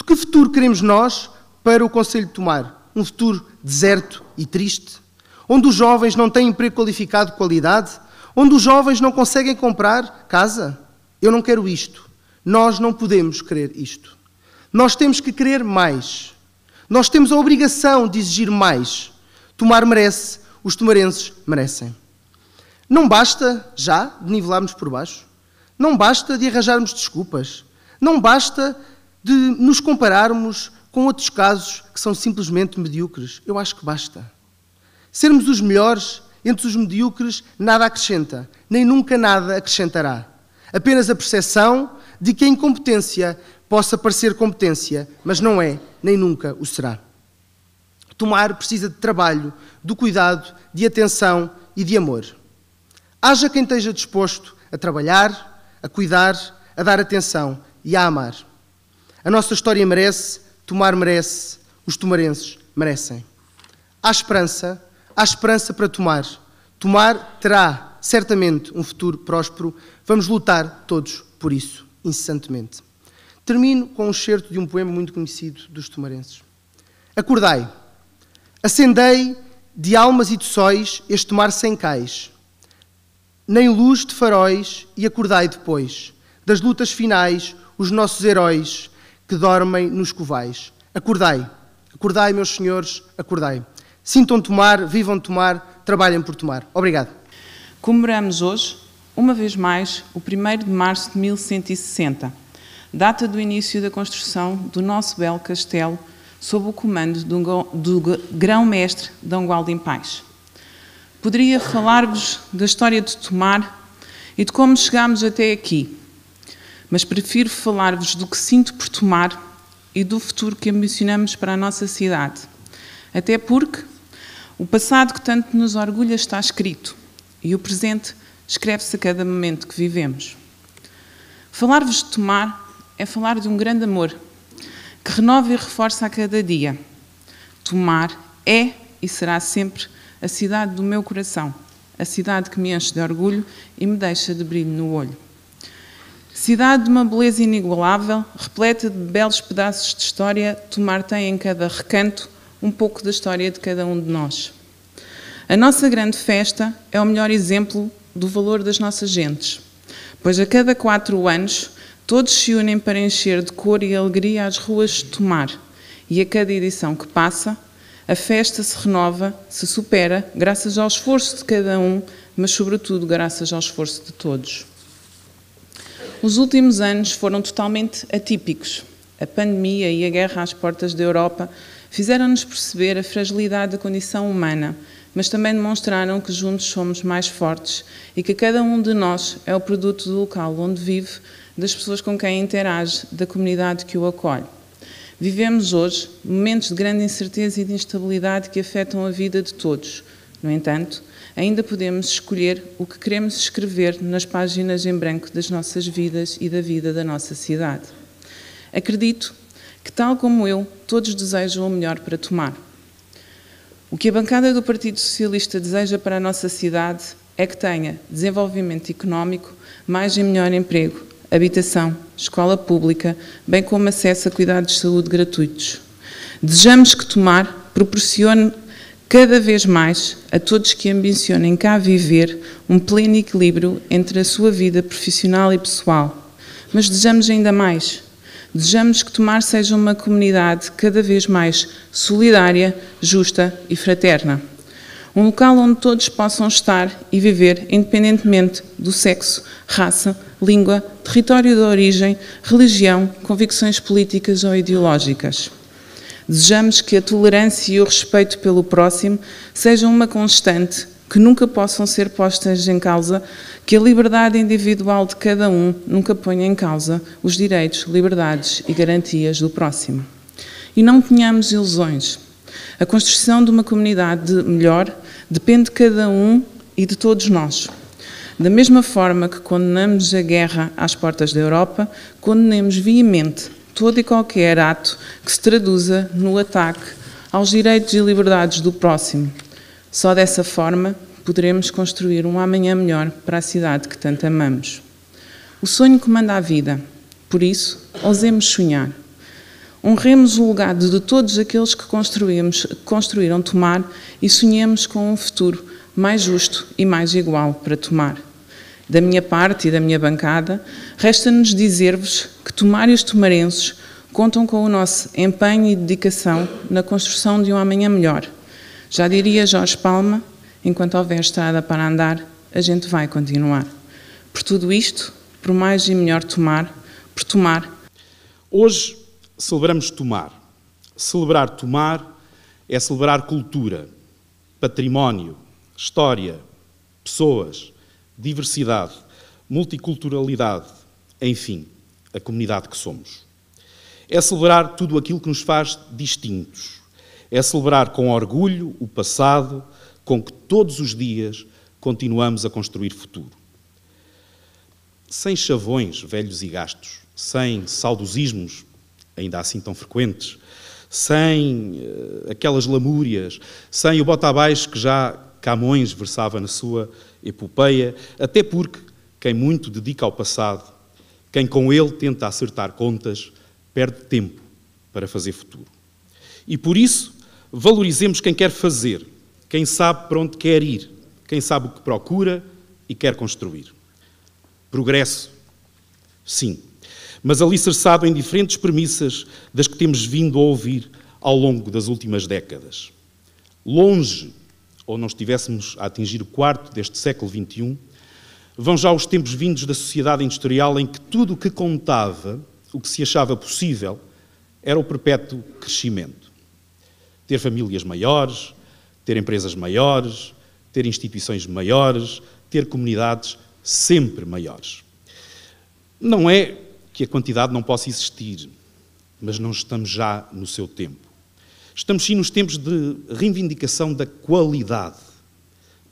Que futuro queremos nós para o Concelho de Tomar? Um futuro deserto e triste? Onde os jovens não têm emprego qualificado de qualidade? Onde os jovens não conseguem comprar casa? Eu não quero isto. Nós não podemos querer isto. Nós temos que querer mais. Nós temos a obrigação de exigir mais. Tomar merece, os tomarenses merecem. Não basta já de nivelarmos por baixo. Não basta de arranjarmos desculpas. Não basta de nos compararmos com outros casos que são simplesmente medíocres. Eu acho que basta. Sermos os melhores entre os medíocres nada acrescenta, nem nunca nada acrescentará. Apenas a percepção de que a incompetência possa parecer competência, mas não é, nem nunca o será. Tomar precisa de trabalho, de cuidado, de atenção e de amor. Haja quem esteja disposto a trabalhar, a cuidar, a dar atenção e a amar. A nossa história merece, Tomar merece, os tomarenses merecem. Há esperança para Tomar. Tomar terá certamente um futuro próspero. Vamos lutar todos por isso, incessantemente. Termino com um excerto de um poema muito conhecido dos tomarenses. Acordai, acendei de almas e de sóis este mar sem cais, nem luz de faróis, e acordai depois das lutas finais os nossos heróis que dormem nos covais. Acordai, acordai, meus senhores, acordai. Sintam Tomar, vivam Tomar, trabalhem por Tomar. Obrigado. Comemoramos hoje, uma vez mais, o 1º de março de 1160, data do início da construção do nosso belo castelo, sob o comando do grão-mestre D. Gualdim Pais. Poderia falar-vos da história de Tomar e de como chegámos até aqui, mas prefiro falar-vos do que sinto por Tomar e do futuro que ambicionamos para a nossa cidade. Até porque o passado que tanto nos orgulha está escrito e o presente escreve-se a cada momento que vivemos. Falar-vos de Tomar é falar de um grande amor que renova e reforça a cada dia. Tomar é e será sempre a cidade do meu coração, a cidade que me enche de orgulho e me deixa de brilho no olho. Cidade de uma beleza inigualável, repleta de belos pedaços de história, Tomar tem em cada recanto um pouco da história de cada um de nós. A nossa grande festa é o melhor exemplo do valor das nossas gentes, pois a cada 4 anos todos se unem para encher de cor e alegria as ruas de Tomar, e a cada edição que passa, a festa se renova, se supera, graças ao esforço de cada um, mas sobretudo graças ao esforço de todos. Os últimos anos foram totalmente atípicos. A pandemia e a guerra às portas da Europa fizeram-nos perceber a fragilidade da condição humana, mas também demonstraram que juntos somos mais fortes e que cada um de nós é o produto do local onde vive, das pessoas com quem interage, da comunidade que o acolhe. Vivemos hoje momentos de grande incerteza e de instabilidade que afetam a vida de todos. No entanto, ainda podemos escolher o que queremos escrever nas páginas em branco das nossas vidas e da vida da nossa cidade. Acredito que, tal como eu, todos desejam o melhor para Tomar. O que a bancada do Partido Socialista deseja para a nossa cidade é que tenha desenvolvimento económico, mais e melhor emprego, habitação, escola pública, bem como acesso a cuidados de saúde gratuitos. Desejamos que Tomar proporcione cada vez mais a todos que ambicionem cá viver um pleno equilíbrio entre a sua vida profissional e pessoal. Mas desejamos ainda mais. Desejamos que Tomar seja uma comunidade cada vez mais solidária, justa e fraterna. Um local onde todos possam estar e viver independentemente do sexo, raça, língua, território de origem, religião, convicções políticas ou ideológicas. Desejamos que a tolerância e o respeito pelo próximo sejam uma constante, que nunca possam ser postas em causa, que a liberdade individual de cada um nunca ponha em causa os direitos, liberdades e garantias do próximo. E não tenhamos ilusões. A construção de uma comunidade melhor depende de cada um e de todos nós. Da mesma forma que condenamos a guerra às portas da Europa, condenemos veemente todo e qualquer ato que se traduza no ataque aos direitos e liberdades do próximo. Só dessa forma poderemos construir um amanhã melhor para a cidade que tanto amamos. O sonho comanda a vida, por isso, ousemos sonhar. Honremos o legado de todos aqueles que construíram Tomar e sonhemos com um futuro mais justo e mais igual para Tomar. Da minha parte e da minha bancada, resta-nos dizer-vos que Tomar e os tomarenses contam com o nosso empenho e dedicação na construção de um amanhã melhor. Já diria Jorge Palma, enquanto houver estrada para andar, a gente vai continuar. Por tudo isto, por mais e melhor Tomar, por Tomar. Hoje celebramos Tomar. Celebrar Tomar é celebrar cultura, património, história, pessoas, diversidade, multiculturalidade, enfim, a comunidade que somos. É celebrar tudo aquilo que nos faz distintos. É celebrar com orgulho o passado, com que todos os dias continuamos a construir futuro. Sem chavões velhos e gastos, sem saudosismos, ainda assim tão frequentes, sem aquelas lamúrias, sem o bota abaixo que já Camões versava na sua epopeia, até porque quem muito dedica ao passado, quem com ele tenta acertar contas, perde tempo para fazer futuro. E por isso, valorizemos quem quer fazer, quem sabe para onde quer ir, quem sabe o que procura e quer construir. Progresso, sim, mas alicerçado em diferentes premissas das que temos vindo a ouvir ao longo das últimas décadas. Longe, ou não estivéssemos a atingir o quarto deste século XXI, vão já os tempos vindos da sociedade industrial em que tudo o que contava, o que se achava possível, era o perpétuo crescimento. Ter famílias maiores, ter empresas maiores, ter instituições maiores, ter comunidades sempre maiores. Não é que a quantidade não possa existir, mas não estamos já no seu tempo. Estamos sim nos tempos de reivindicação da qualidade,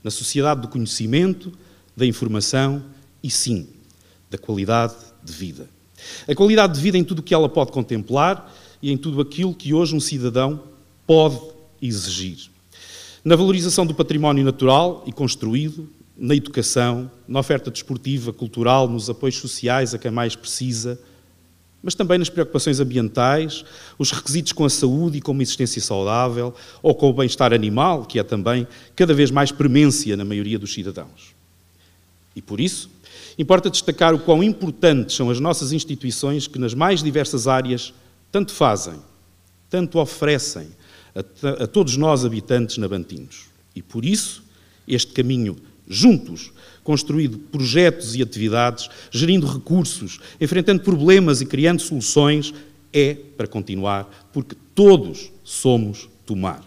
na sociedade do conhecimento, da informação e, sim, da qualidade de vida. A qualidade de vida em tudo o que ela pode contemplar e em tudo aquilo que hoje um cidadão pode exigir. Na valorização do património natural e construído, na educação, na oferta desportiva, cultural, nos apoios sociais a quem mais precisa, mas também nas preocupações ambientais, os requisitos com a saúde e com uma existência saudável, ou com o bem-estar animal, que é também cada vez mais premência na maioria dos cidadãos. E por isso, importa destacar o quão importantes são as nossas instituições que nas mais diversas áreas tanto fazem, tanto oferecem a todos nós habitantes nabantinos. E por isso, este caminho juntos, construído projetos e atividades, gerindo recursos, enfrentando problemas e criando soluções, é para continuar, porque todos somos Tomar.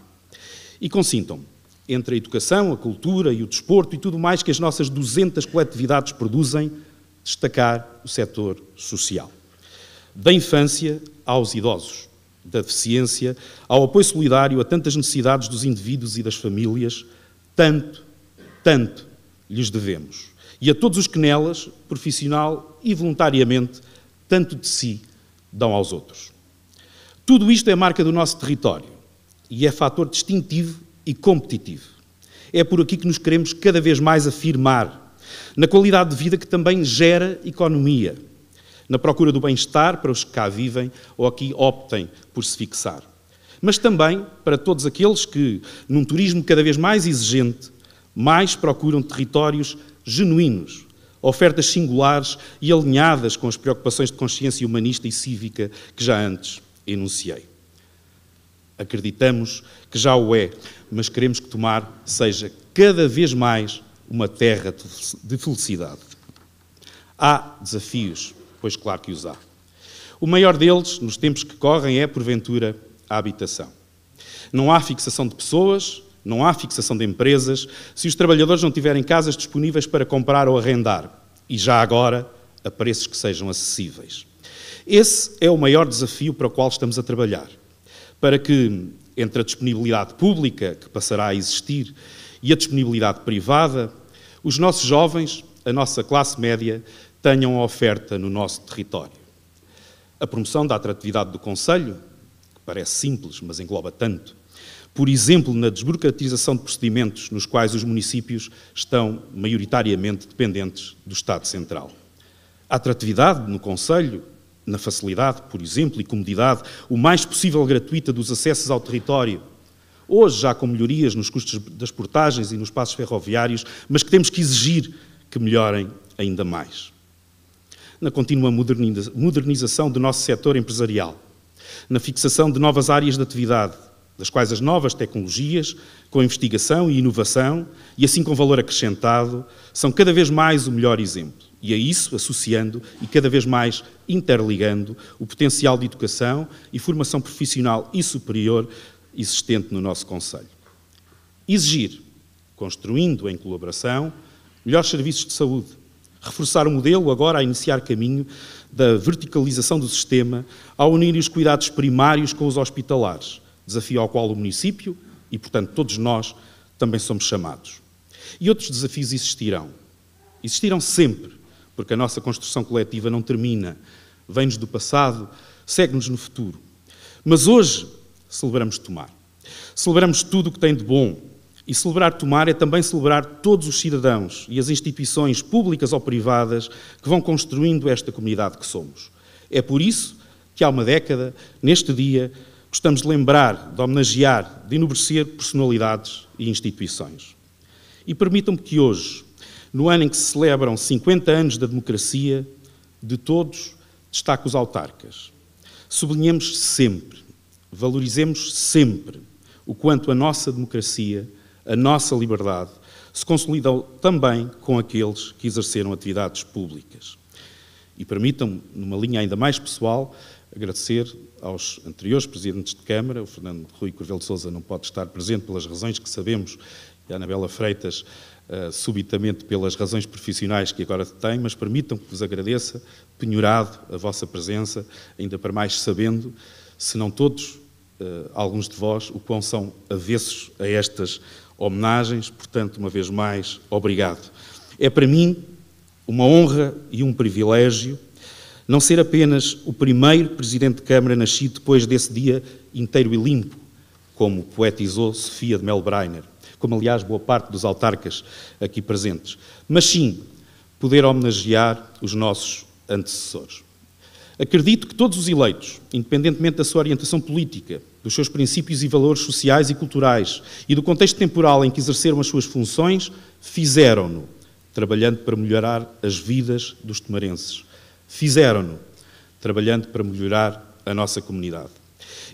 E consintam-me, entre a educação, a cultura e o desporto e tudo mais que as nossas 200 coletividades produzem, destacar o setor social. Da infância aos idosos, da deficiência ao apoio solidário a tantas necessidades dos indivíduos e das famílias, tanto lhes devemos. E a todos os que nelas, profissional e voluntariamente, tanto de si dão aos outros. Tudo isto é marca do nosso território e é fator distintivo e competitivo. É por aqui que nos queremos cada vez mais afirmar, na qualidade de vida que também gera economia, na procura do bem-estar para os que cá vivem ou aqui optem por se fixar. Mas também para todos aqueles que, num turismo cada vez mais exigente, mais procuram territórios genuínos, ofertas singulares e alinhadas com as preocupações de consciência humanista e cívica que já antes enunciei. Acreditamos que já o é, mas queremos que Tomar seja cada vez mais uma terra de felicidade. Há desafios, pois claro que os há. O maior deles, nos tempos que correm, é, porventura, a habitação. Não há fixação de pessoas, não há fixação de empresas, se os trabalhadores não tiverem casas disponíveis para comprar ou arrendar, e já agora a preços que sejam acessíveis. Esse é o maior desafio para o qual estamos a trabalhar, para que, entre a disponibilidade pública, que passará a existir, e a disponibilidade privada, os nossos jovens, a nossa classe média, tenham a oferta no nosso território. A promoção da atratividade do concelho, que parece simples, mas engloba tanto, por exemplo, na desburocratização de procedimentos nos quais os municípios estão maioritariamente dependentes do Estado Central. A atratividade no concelho, na facilidade, por exemplo, e comodidade, o mais possível gratuita dos acessos ao território, hoje já com melhorias nos custos das portagens e nos passos ferroviários, mas que temos que exigir que melhorem ainda mais. Na contínua modernização do nosso setor empresarial, na fixação de novas áreas de atividade, das quais as novas tecnologias, com investigação e inovação, e assim com valor acrescentado, são cada vez mais o melhor exemplo. E a isso associando e cada vez mais interligando o potencial de educação e formação profissional e superior existente no nosso concelho. Exigir, construindo em colaboração, melhores serviços de saúde, reforçar o modelo, agora a iniciar caminho da verticalização do sistema, ao unir os cuidados primários com os hospitalares, desafio ao qual o município, e portanto todos nós, também somos chamados. E outros desafios existirão. Existirão sempre, porque a nossa construção coletiva não termina, vem-nos do passado, segue-nos no futuro. Mas hoje celebramos Tomar. Celebramos tudo o que tem de bom. E celebrar Tomar é também celebrar todos os cidadãos e as instituições públicas ou privadas que vão construindo esta comunidade que somos. É por isso que há uma década, neste dia, gostamos de lembrar, de homenagear, de enobrecer personalidades e instituições. E permitam-me que hoje, no ano em que se celebram 50 anos da democracia, de todos, destaco os autarcas. Sublinhemos sempre, valorizemos sempre o quanto a nossa democracia, a nossa liberdade, se consolidam também com aqueles que exerceram atividades públicas. E permitam-me, numa linha ainda mais pessoal, agradecer aos anteriores presidentes de Câmara, o Fernando Rui Corvelo de Sousa não pode estar presente pelas razões que sabemos, e a Anabela Freitas, subitamente pelas razões profissionais que agora tem, mas permitam que vos agradeça, penhorado, a vossa presença, ainda para mais sabendo, se não todos, alguns de vós, o quão são avessos a estas homenagens, portanto, uma vez mais, obrigado. É para mim uma honra e um privilégio não ser apenas o primeiro Presidente de Câmara nascido depois desse dia inteiro e limpo, como poetizou Sofia de Melbreiner, como aliás boa parte dos autarcas aqui presentes, mas sim poder homenagear os nossos antecessores. Acredito que todos os eleitos, independentemente da sua orientação política, dos seus princípios e valores sociais e culturais e do contexto temporal em que exerceram as suas funções, fizeram-no, trabalhando para melhorar as vidas dos tomarenses. Fizeram-no, trabalhando para melhorar a nossa comunidade.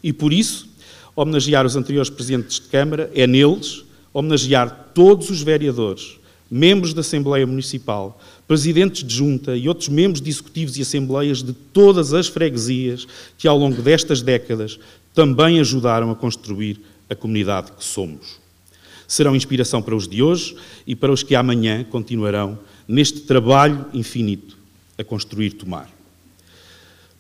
E por isso, homenagear os anteriores presidentes de Câmara é neles homenagear todos os vereadores, membros da Assembleia Municipal, presidentes de junta e outros membros de executivos e assembleias de todas as freguesias que ao longo destas décadas também ajudaram a construir a comunidade que somos. Serão inspiração para os de hoje e para os que amanhã continuarão neste trabalho infinito a construir Tomar.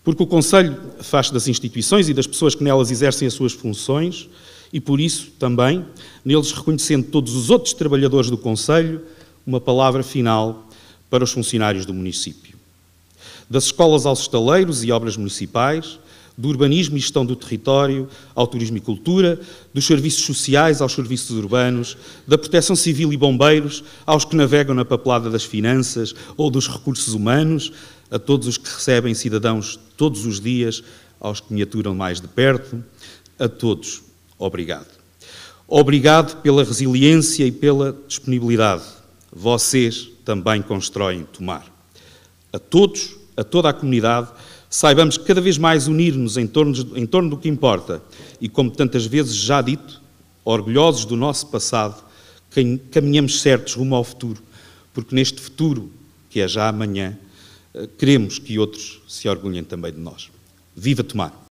Porque o Conselho faz das instituições e das pessoas que nelas exercem as suas funções e, por isso, também, neles reconhecendo todos os outros trabalhadores do Conselho, uma palavra final para os funcionários do município. Das escolas aos estaleiros e obras municipais, do urbanismo e gestão do território ao turismo e cultura, dos serviços sociais aos serviços urbanos, da proteção civil e bombeiros aos que navegam na papelada das finanças ou dos recursos humanos, a todos os que recebem cidadãos todos os dias, aos que me aturam mais de perto, a todos, obrigado. Obrigado pela resiliência e pela disponibilidade. Vocês também constroem Tomar. A todos, a toda a comunidade, saibamos cada vez mais unir-nos em torno do que importa e, como tantas vezes já dito, orgulhosos do nosso passado, caminhamos certos rumo ao futuro, porque neste futuro, que é já amanhã, queremos que outros se orgulhem também de nós. Viva Tomar!